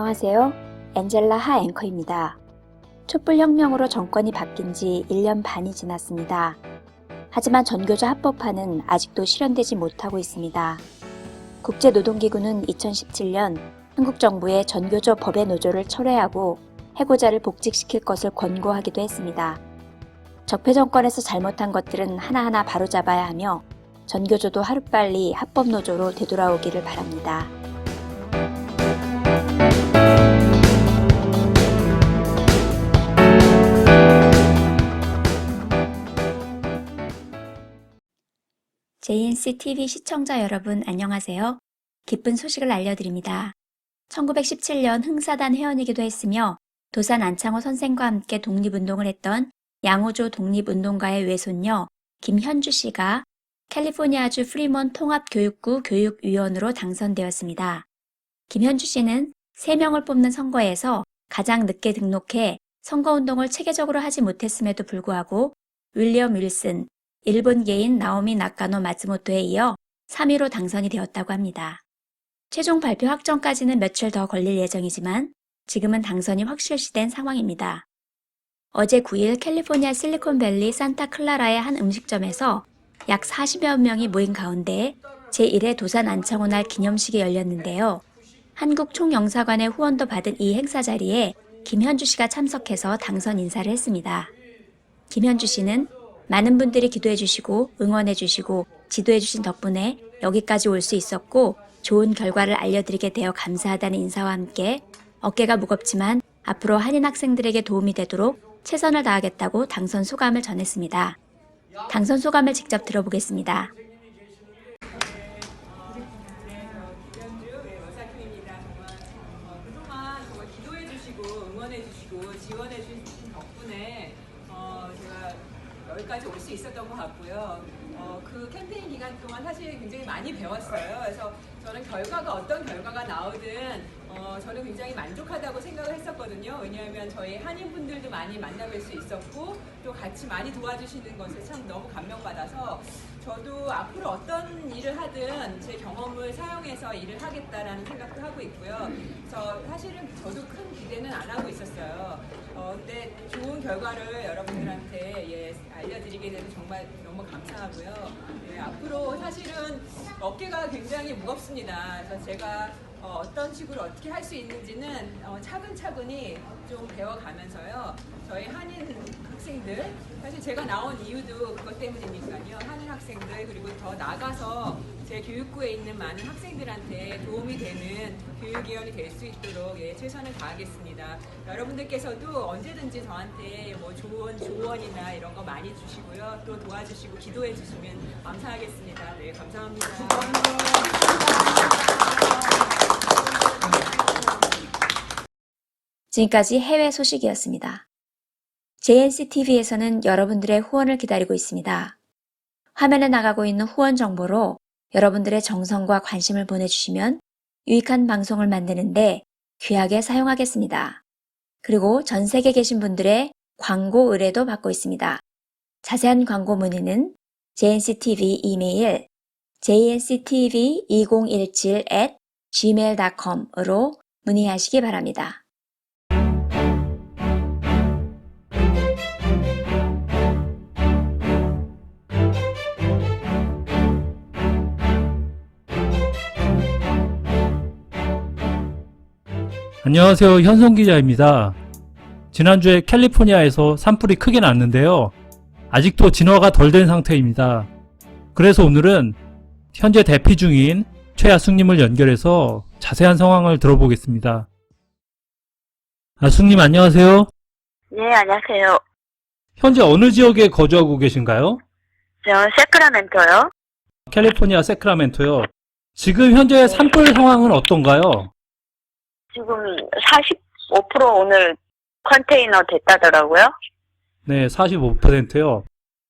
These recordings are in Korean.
안녕하세요. 엔젤라 하 앵커입니다. 촛불혁명으로 정권이 바뀐 지 1년 반이 지났습니다. 하지만 전교조 합법화는 아직도 실현되지 못하고 있습니다. 국제노동기구는 2017년 한국 정부에 전교조 법의 노조를 철회하고 해고자를 복직시킬 것을 권고하기도 했습니다. 적폐 정권에서 잘못한 것들은 하나하나 바로잡아야 하며 전교조도 하루빨리 합법노조로 되돌아오기를 바랍니다. JNCTV 시청자 여러분 안녕하세요. 기쁜 소식을 알려드립니다. 1917년 흥사단 회원이기도 했으며 도산 안창호 선생과 함께 독립운동을 했던 양호조 독립운동가의 외손녀 김현주 씨가 캘리포니아주 프리몬 통합교육구 교육위원으로 당선되었습니다. 김현주 씨는 3명을 뽑는 선거에서 가장 늦게 등록해 선거운동을 체계적으로 하지 못했음에도 불구하고 윌리엄 윌슨, 일본계인 나오미 나카노 마츠모토에 이어 3위로 당선이 되었다고 합니다. 최종 발표 확정까지는 며칠 더 걸릴 예정이지만 지금은 당선이 확실시된 상황입니다. 어제 9일 캘리포니아 실리콘밸리 산타클라라의 한 음식점에서 약 40여 명이 모인 가운데 제1회 도산 안창호 날 기념식이 열렸는데요. 한국 총영사관의 후원도 받은 이 행사 자리에 김현주 씨가 참석해서 당선 인사를 했습니다. 김현주 씨는 많은 분들이 기도해 주시고 응원해 주시고 지도해 주신 덕분에 여기까지 올 수 있었고 좋은 결과를 알려드리게 되어 감사하다는 인사와 함께 어깨가 무겁지만 앞으로 한인 학생들에게 도움이 되도록 최선을 다하겠다고 당선 소감을 전했습니다. 당선 소감을 직접 들어보겠습니다. 그동안 정말 기도해 주시고 응원해 주시고 지원해 주신 덕분에 제가 여기까지 올 수 있었던 것 같고요. 그 캠페인 기간 동안 사실 굉장히 많이 배웠어요. 그래서 저는 어떤 결과가 나오든 저는 굉장히 만족하다고 생각을 했었거든요. 왜냐하면 저희 한인분들도 많이 만나뵐 수 있었고 또 같이 많이 도와주시는 것에 참 너무 감명받아서 저도 앞으로 어떤 일을 하든 제 경험을 사용해서 일을 하겠다라는 생각도 하고 있고요. 그래서 사실은 저도 큰 기대는 안 하고 있었어요. 근데 좋은 결과를 여러분들한테 알려드리게 돼서 정말 너무 감사하고요. 앞으로 사실은 어깨가 굉장히 무겁습니다. 그래서 제가 어떤 식으로 어떻게 할 수 있는지는 차근차근히 좀 배워가면서요. 저희 한인 학생들, 사실 제가 나온 이유도 그것 때문이니까요. 한인 학생들 그리고 더 나가서 제 교육구에 있는 많은 학생들한테 도움이 되는 교육위원이 될 수 있도록 최선을 다하겠습니다. 여러분들께서도 언제든지 저한테 뭐 좋은 조언이나 이런 거 많이 주시고요. 또 도와주시고 기도해 주시면 감사하겠습니다. 네, 감사합니다. 지금까지 해외 소식이었습니다. JNCTV에서는 여러분들의 후원을 기다리고 있습니다. 화면에 나가고 있는 후원 정보로 여러분들의 정성과 관심을 보내주시면 유익한 방송을 만드는데 귀하게 사용하겠습니다. 그리고 전 세계에 계신 분들의 광고 의뢰도 받고 있습니다. 자세한 광고 문의는 JNCTV 이메일 jnctv2017@gmail.com으로 문의하시기 바랍니다. 안녕하세요. 현송 기자입니다. 지난주에 캘리포니아에서 산불이 크게 났는데요. 아직도 진화가 덜 된 상태입니다. 그래서 오늘은 현재 대피 중인 최아숙님을 연결해서 자세한 상황을 들어보겠습니다. 아숙님 안녕하세요. 네, 안녕하세요. 현재 어느 지역에 거주하고 계신가요? 저 세크라멘토요. 캘리포니아 세크라멘토요. 지금 현재 산불 상황은 어떤가요? 지금 45% 오늘 컨테이너 됐다더라고요. 네, 45%요.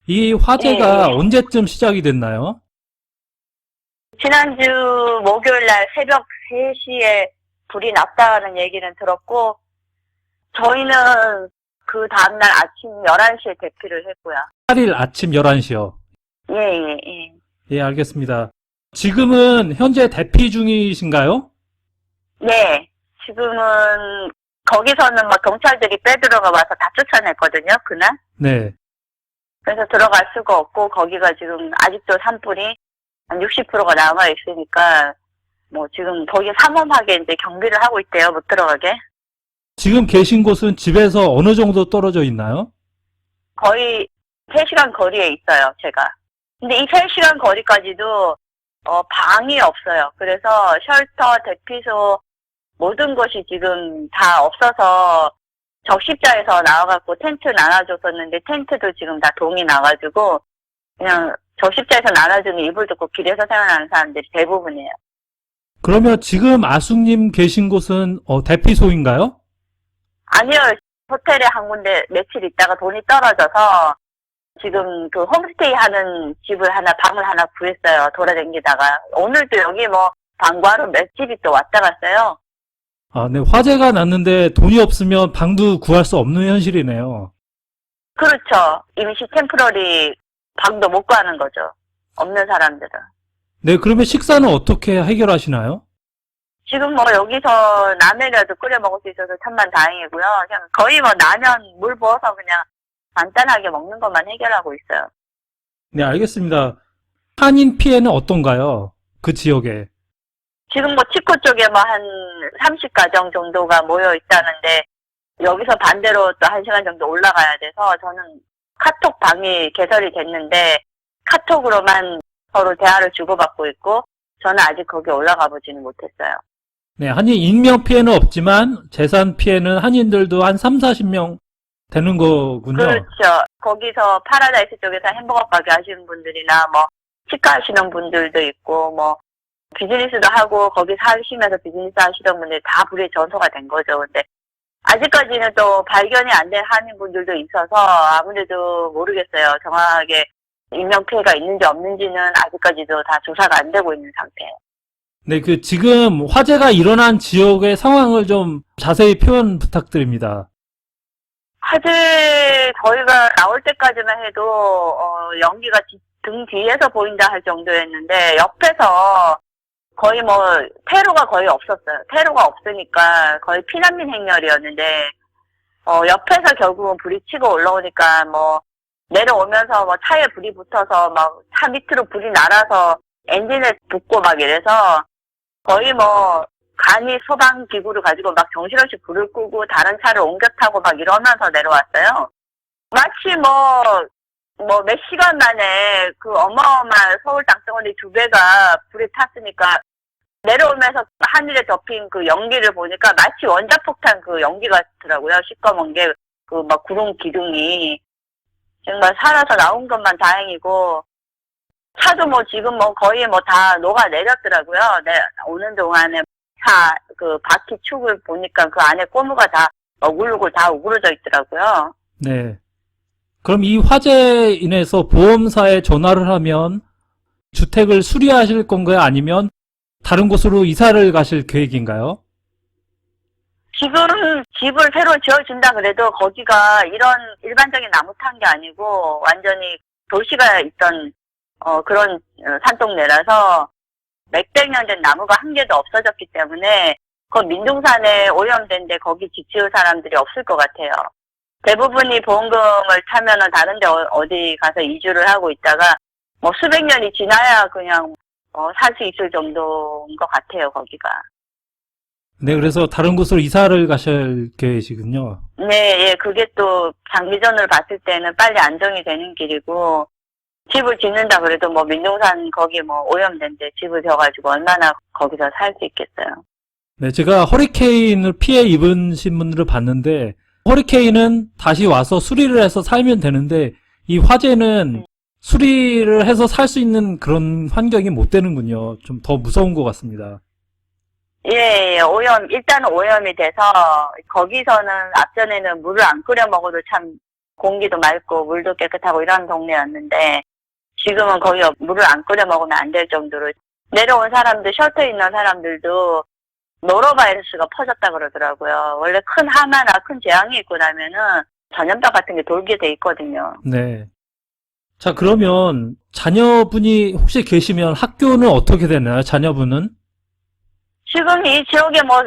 이 화재가 네. 언제쯤 시작이 됐나요? 지난주 목요일 날 새벽 3시에 불이 났다는 얘기는 들었고, 저희는 그 다음날 아침 11시에 대피를 했고요. 8일 아침 11시요. 예. 예, 알겠습니다. 지금은 현재 대피 중이신가요? 네. 지금은 거기서는 막 경찰들이 빼들어가 와서 다 쫓아냈거든요, 그날. 네. 그래서 들어갈 수가 없고 거기가 지금 아직도 산불이 한 60%가 남아 있으니까 뭐 지금 거기 삼엄하게 이제 경비를 하고 있대요, 못 들어가게. 지금 계신 곳은 집에서 어느 정도 떨어져 있나요? 거의 3시간 거리에 있어요, 제가. 근데 이 3시간 거리까지도 방이 없어요. 그래서 쉘터, 대피소 모든 것이 지금 다 없어서 적십자에서 나와갖고 텐트 나눠줬었는데 텐트도 지금 다 동이 나가지고 그냥 적십자에서 나눠주는 이불 듣고 길에서 생활하는 사람들이 대부분이에요. 그러면 지금 아숙님 계신 곳은 대피소인가요? 아니요. 호텔에 한 군데 며칠 있다가 돈이 떨어져서 지금 그 홈스테이 하는 집을 방을 하나 구했어요. 돌아다니다가. 오늘도 여기 뭐 방구하러 몇 집이 또 왔다 갔어요. 아, 네. 화재가 났는데 돈이 없으면 방도 구할 수 없는 현실이네요. 그렇죠. 임시 템포러리 방도 못 구하는 거죠. 없는 사람들은. 네, 그러면 식사는 어떻게 해결하시나요? 지금 뭐 여기서 라면이라도 끓여 먹을 수 있어서 천만 다행이고요. 그냥 거의 뭐 라면 물 부어서 그냥 간단하게 먹는 것만 해결하고 있어요. 네, 알겠습니다. 한인 피해는 어떤가요? 그 지역에. 지금 뭐 치코 쪽에 뭐 한 30가정 정도가 모여 있다는데 여기서 반대로 또 1시간 정도 올라가야 돼서 저는 카톡 방이 개설이 됐는데 카톡으로만 서로 대화를 주고받고 있고 저는 아직 거기 올라가 보지는 못했어요. 네, 한인 인명 피해는 없지만 재산 피해는 한인들도 한 3, 40명 되는 거군요. 그렇죠. 거기서 파라다이스 쪽에서 햄버거 가게 하시는 분들이나 뭐 치과 하시는 분들도 있고 뭐 비즈니스도 하고 거기 사시면서 비즈니스 하시던 분들이 다 불의 전소가 된 거죠. 근데 아직까지는 또 발견이 안 된 한인분들도 있어서 아무래도 모르겠어요. 정확하게 인명피해가 있는지 없는지는 아직까지도 다 조사가 안 되고 있는 상태예요. 네, 지금 화재가 일어난 지역의 상황을 좀 자세히 표현 부탁드립니다. 화재 저희가 나올 때까지만 해도 연기가 등 뒤에서 보인다 할 정도였는데 옆에서 거의 뭐 테러가 거의 없었어요. 테러가 없으니까 거의 피난민 행렬이었는데 옆에서 결국은 불이 치고 올라오니까 뭐 내려오면서 뭐 차에 불이 붙어서 막 차 밑으로 불이 날아서 엔진에 붙고 막 이래서 거의 뭐 간이 소방 기구를 가지고 막 정신없이 불을 끄고 다른 차를 옮겨 타고 막 이러면서 내려왔어요. 마치 몇 시간 만에 그 어마어마한 서울 땅덩어리 2배가 불에 탔으니까 내려오면서 하늘에 덮인 그 연기를 보니까 마치 원자폭탄 그 연기 같더라고요. 시꺼먼 게 그 막 구름 기둥이 정말 살아서 나온 것만 다행이고 차도 뭐 지금 뭐 거의 뭐 다 녹아 내렸더라고요. 네, 오는 동안에 차 그 바퀴 축을 보니까 그 안에 고무가 다 우글우글 다 우그러져 있더라고요. 네. 그럼 이 화재에 인해서 보험사에 전화를 하면 주택을 수리하실 건가요? 아니면 다른 곳으로 이사를 가실 계획인가요? 지금 집을 새로 지어준다 그래도 거기가 이런 일반적인 나무 탄 게 아니고 완전히 도시가 있던 그런 산동네라서 몇백 년 된 나무가 한 개도 없어졌기 때문에 그 민둥산에 오염된 데 거기 집 지을 사람들이 없을 것 같아요. 대부분이 보험금을 타면은 다른 데 어디 가서 이주를 하고 있다가 뭐 수백 년이 지나야 그냥 살 수 있을 정도인 것 같아요, 거기가. 네, 그래서 다른 곳으로 이사를 가실 계획이시군요. 네, 예, 그게 또 장기전을 봤을 때는 빨리 안정이 되는 길이고 집을 짓는다 그래도 뭐 민둥산 거기 뭐 오염된 데 집을 져가지고 얼마나 거기서 살 수 있겠어요. 네, 제가 허리케인을 피해 입으신 분들을 봤는데 허리케인은 다시 와서 수리를 해서 살면 되는데 이 화재는 수리를 해서 살 수 있는 그런 환경이 못 되는군요. 좀 더 무서운 것 같습니다. 예, 일단은 오염이 돼서 거기서는 앞전에는 물을 안 끓여 먹어도 참 공기도 맑고 물도 깨끗하고 이런 동네였는데 지금은 거기 물을 안 끓여 먹으면 안 될 정도로 내려온 사람들, 셔터에 있는 사람들도 노로바이러스가 퍼졌다 그러더라고요. 원래 큰 하마나 큰 재앙이 있고 나면은 전염병 같은 게 돌게 돼 있거든요. 네. 자, 그러면 자녀분이 혹시 계시면 학교는 어떻게 되나요? 자녀분은? 지금 이 지역에 뭐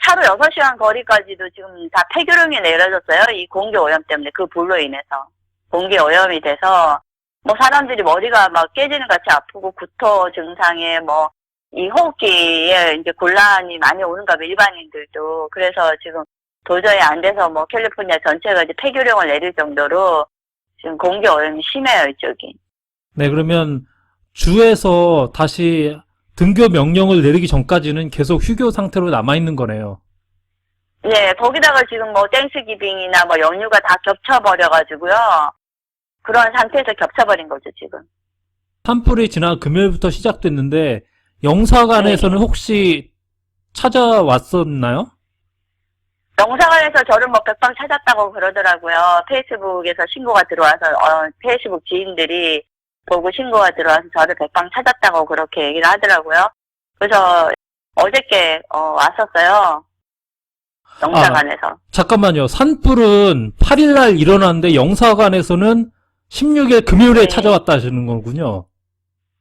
차로 6시간 거리까지도 지금 다 폐교령이 내려졌어요. 이 공기 오염 때문에 그 불로 인해서. 공기 오염이 돼서 뭐 사람들이 머리가 막 깨지는 같이 아프고 구토 증상에 뭐 이 호흡기에 이제 곤란이 많이 오는가 봐, 일반인들도. 그래서 지금 도저히 안 돼서 뭐 캘리포니아 전체가 이제 폐교령을 내릴 정도로 지금 공기 오염이 심해요, 이쪽이. 네, 그러면 주에서 다시 등교 명령을 내리기 전까지는 계속 휴교 상태로 남아있는 거네요. 네, 거기다가 지금 뭐 땡스기빙이나 뭐 연휴가 다 겹쳐버려가지고요. 그런 상태에서 겹쳐버린 거죠, 지금. 산불이 지난 금요일부터 시작됐는데 영사관에서는 혹시 찾아왔었나요? 영사관에서 저를 뭐 백방 찾았다고 그러더라고요. 페이스북에서 신고가 들어와서, 페이스북 지인들이 보고 신고가 들어와서 저를 백방 찾았다고 그렇게 얘기를 하더라고요. 그래서 어저께, 왔었어요. 영사관에서. 잠깐만요. 산불은 8일날 일어났는데 영사관에서는 16일 금요일에 네. 찾아왔다 하시는 거군요.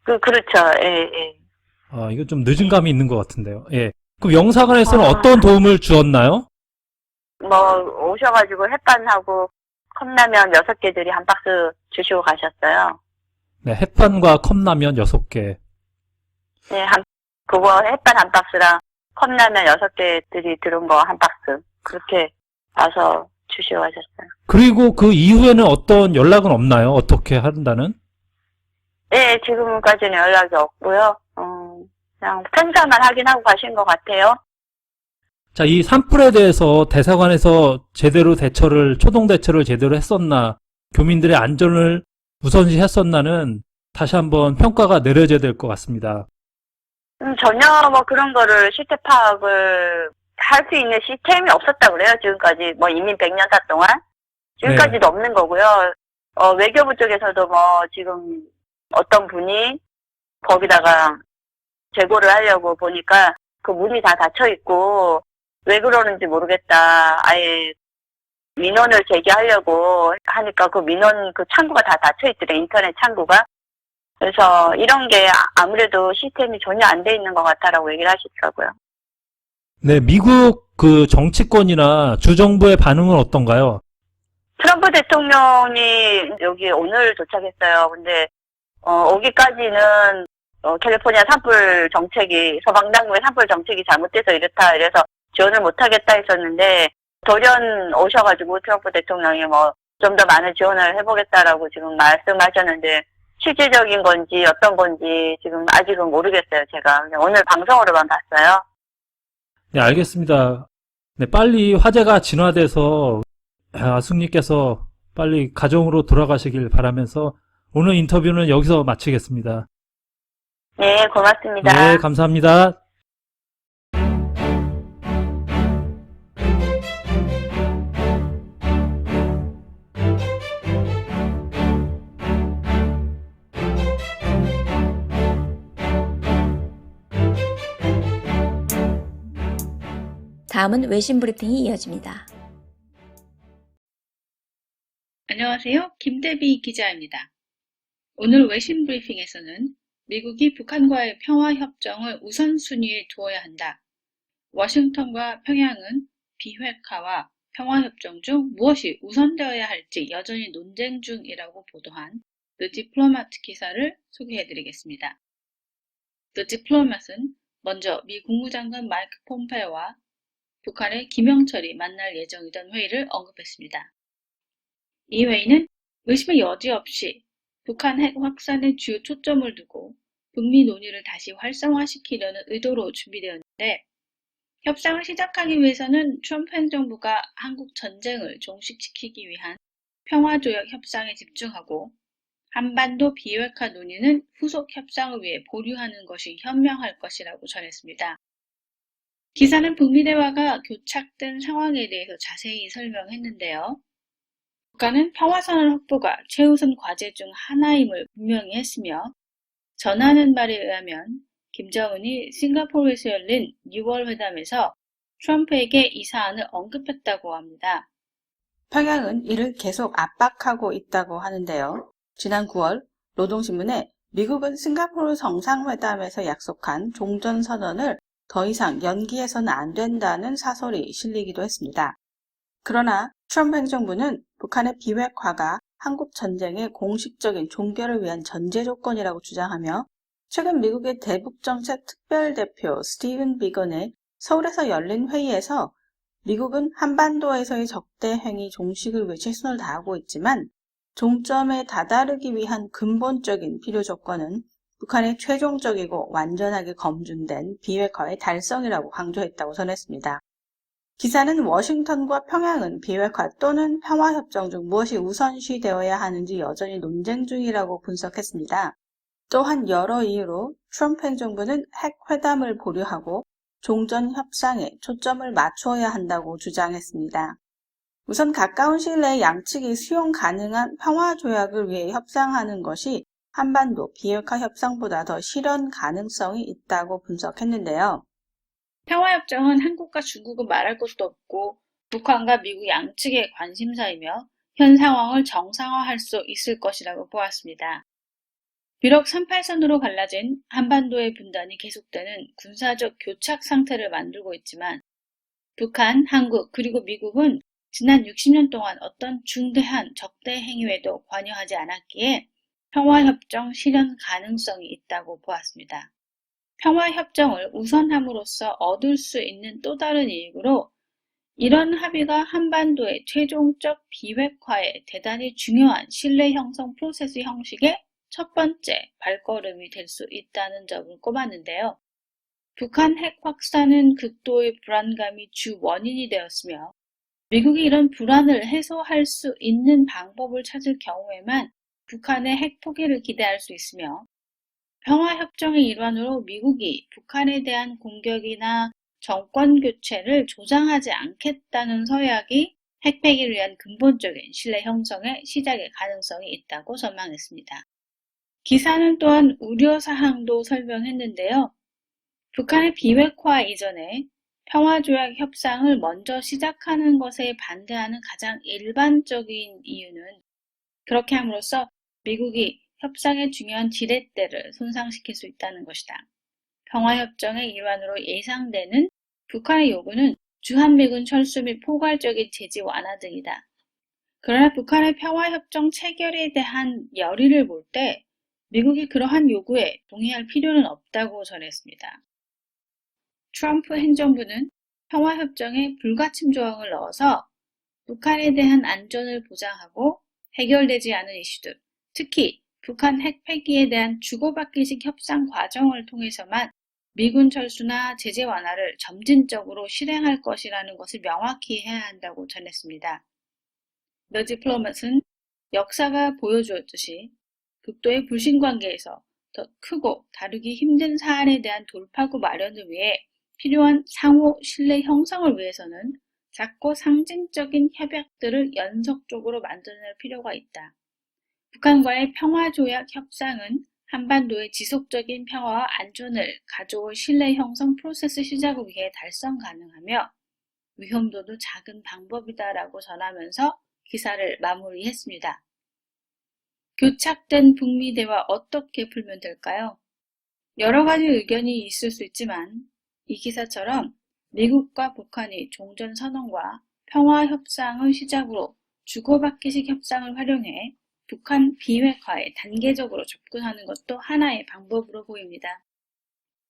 그렇죠. 예, 예. 이거 좀 늦은 감이 있는 것 같은데요. 예. 그럼 영사관에서는 아. 어떤 도움을 주었나요? 뭐, 오셔가지고 햇반하고 컵라면 6개들이 한 박스 주시고 가셨어요. 네, 햇반과 컵라면 6개. 네, 그거 햇반 한 박스랑 컵라면 6개들이 들은 거 한 박스. 그렇게 와서 주시고 가셨어요. 그리고 그 이후에는 어떤 연락은 없나요? 어떻게 한다는? 네, 지금까지는 연락이 없고요. 그냥 팬사만 확인하고 가신 것 같아요. 자, 이 산불에 대해서 대사관에서 제대로 초동 대처를 제대로 했었나, 교민들의 안전을 우선시 했었나는 다시 한번 평가가 내려져야 될 것 같습니다. 전혀 뭐 그런 거를 실태 파악을 할 수 있는 시스템이 없었다고 그래요. 지금까지 뭐 이민 100년사 동안. 지금까지도 없는 거고요. 외교부 쪽에서도 뭐 지금 어떤 분이 거기다가 재고를 하려고 보니까 그 문이 다 닫혀 있고 왜 그러는지 모르겠다. 아예 민원을 제기하려고 하니까 그 민원 그 창구가 다 닫혀 있더래. 인터넷 창구가. 그래서 이런 게 아무래도 시스템이 전혀 안 돼 있는 것 같다라고 얘기를 하시더라고요. 네, 미국 그 정치권이나 주정부의 반응은 어떤가요? 트럼프 대통령이 여기 오늘 도착했어요. 근데 오기까지는 캘리포니아 산불 정책이 서방당국의 산불 정책이 잘못돼서 이렇다 이래서 지원을 못하겠다 했었는데 돌연 오셔가지고 트럼프 대통령이 뭐 좀 더 많은 지원을 해보겠다라고 지금 말씀하셨는데 실질적인 건지 어떤 건지 지금 아직은 모르겠어요. 제가 그냥 오늘 방송으로만 봤어요. 네, 알겠습니다. 네, 빨리 화재가 진화돼서 아숙님께서 빨리 가정으로 돌아가시길 바라면서 오늘 인터뷰는 여기서 마치겠습니다. 네, 고맙습니다. 네, 감사합니다. 다음은 외신 브리핑이 이어집니다. 안녕하세요. 김대비 기자입니다. 오늘 외신 브리핑에서는 미국이 북한과의 평화협정을 우선순위에 두어야 한다. 워싱턴과 평양은 비핵화와 평화협정 중 무엇이 우선되어야 할지 여전히 논쟁 중이라고 보도한 The Diplomat 기사를 소개해드리겠습니다. The Diplomat은 먼저 미 국무장관 마이크 폼페오와 북한의 김영철이 만날 예정이던 회의를 언급했습니다. 이 회의는 의심의 여지 없이 북한 핵 확산에 주요 초점을 두고 북미 논의를 다시 활성화시키려는 의도로 준비되었는데 협상을 시작하기 위해서는 트럼프 행정부가 한국 전쟁을 종식시키기 위한 평화조약 협상에 집중하고 한반도 비핵화 논의는 후속 협상을 위해 보류하는 것이 현명할 것이라고 전했습니다. 기사는 북미 대화가 교착된 상황에 대해서 자세히 설명했는데요. 북한은 평화선언 확보가 최우선 과제 중 하나임을 분명히 했으며 전하는 말에 의하면 김정은이 싱가포르에서 열린 6월 회담에서 트럼프에게 이 사안을 언급했다고 합니다. 평양은 이를 계속 압박하고 있다고 하는데요. 지난 9월 노동신문에 미국은 싱가포르 정상회담에서 약속한 종전선언을 더 이상 연기해서는 안 된다는 사설이 실리기도 했습니다. 그러나 트럼프 행정부는 북한의 비핵화가 한국 전쟁의 공식적인 종결을 위한 전제 조건이라고 주장하며 최근 미국의 대북정책 특별대표 스티븐 비건의 서울에서 열린 회의에서 미국은 한반도에서의 적대 행위 종식을 위해 최선을 다하고 있지만 종점에 다다르기 위한 근본적인 필요 조건은 북한의 최종적이고 완전하게 검증된 비핵화의 달성이라고 강조했다고 전했습니다. 기사는 워싱턴과 평양은 비핵화 또는 평화협정 중 무엇이 우선시되어야 하는지 여전히 논쟁 중이라고 분석했습니다. 또한 여러 이유로 트럼프 행정부는 핵회담을 보류하고 종전 협상에 초점을 맞추어야 한다고 주장했습니다. 우선 가까운 시일 내에 양측이 수용 가능한 평화조약을 위해 협상하는 것이 한반도 비핵화 협상보다 더 실현 가능성이 있다고 분석했는데요. 평화협정은 한국과 중국은 말할 것도 없고 북한과 미국 양측의 관심사이며 현 상황을 정상화할 수 있을 것이라고 보았습니다. 비록 38선으로 갈라진 한반도의 분단이 계속되는 군사적 교착 상태를 만들고 있지만 북한, 한국 그리고 미국은 지난 60년 동안 어떤 중대한 적대 행위에도 관여하지 않았기에 평화협정 실현 가능성이 있다고 보았습니다. 평화협정을 우선함으로써 얻을 수 있는 또 다른 이익으로 이런 합의가 한반도의 최종적 비핵화에 대단히 중요한 신뢰 형성 프로세스 형식의 첫 번째 발걸음이 될 수 있다는 점을 꼽았는데요. 북한 핵 확산은 극도의 불안감이 주 원인이 되었으며 미국이 이런 불안을 해소할 수 있는 방법을 찾을 경우에만 북한의 핵 포기를 기대할 수 있으며 평화협정의 일환으로 미국이 북한에 대한 공격이나 정권 교체를 조장하지 않겠다는 서약이 핵 폐기를 위한 근본적인 신뢰 형성의 시작의 가능성이 있다고 전망했습니다. 기사는 또한 우려사항도 설명했는데요. 북한의 비핵화 이전에 평화조약 협상을 먼저 시작하는 것에 반대하는 가장 일반적인 이유는 그렇게 함으로써 미국이 협상의 중요한 지렛대를 손상시킬 수 있다는 것이다. 평화협정의 일환으로 예상되는 북한의 요구는 주한미군 철수 및 포괄적인 제재 완화 등이다. 그러나 북한의 평화협정 체결에 대한 열의를 볼 때 미국이 그러한 요구에 동의할 필요는 없다고 전했습니다. 트럼프 행정부는 평화협정에 불가침 조항을 넣어서 북한에 대한 안전을 보장하고 해결되지 않은 이슈들, 특히 북한 핵 폐기에 대한 주고받기식 협상 과정을 통해서만 미군 철수나 제재 완화를 점진적으로 실행할 것이라는 것을 명확히 해야 한다고 전했습니다. The Diplomat은 역사가 보여주었듯이 극도의 불신관계에서 더 크고 다루기 힘든 사안에 대한 돌파구 마련을 위해 필요한 상호 신뢰 형성을 위해서는 작고 상징적인 협약들을 연속적으로 만들어낼 필요가 있다. 북한과의 평화조약 협상은 한반도의 지속적인 평화와 안전을 가져올 신뢰 형성 프로세스 시작을 위해 달성 가능하며 위험도도 작은 방법이다라고 전하면서 기사를 마무리했습니다. 교착된 북미 대화 어떻게 풀면 될까요? 여러 가지 의견이 있을 수 있지만 이 기사처럼 미국과 북한이 종전선언과 평화협상을 시작으로 주고받기식 협상을 활용해 북한 비핵화에 단계적으로 접근하는 것도 하나의 방법으로 보입니다.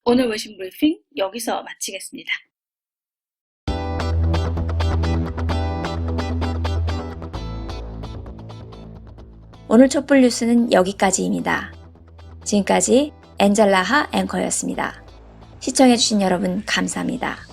오늘 외신 브리핑 여기서 마치겠습니다. 오늘 촛불 뉴스는 여기까지입니다. 지금까지 엔젤라하 앵커였습니다. 시청해주신 여러분 감사합니다.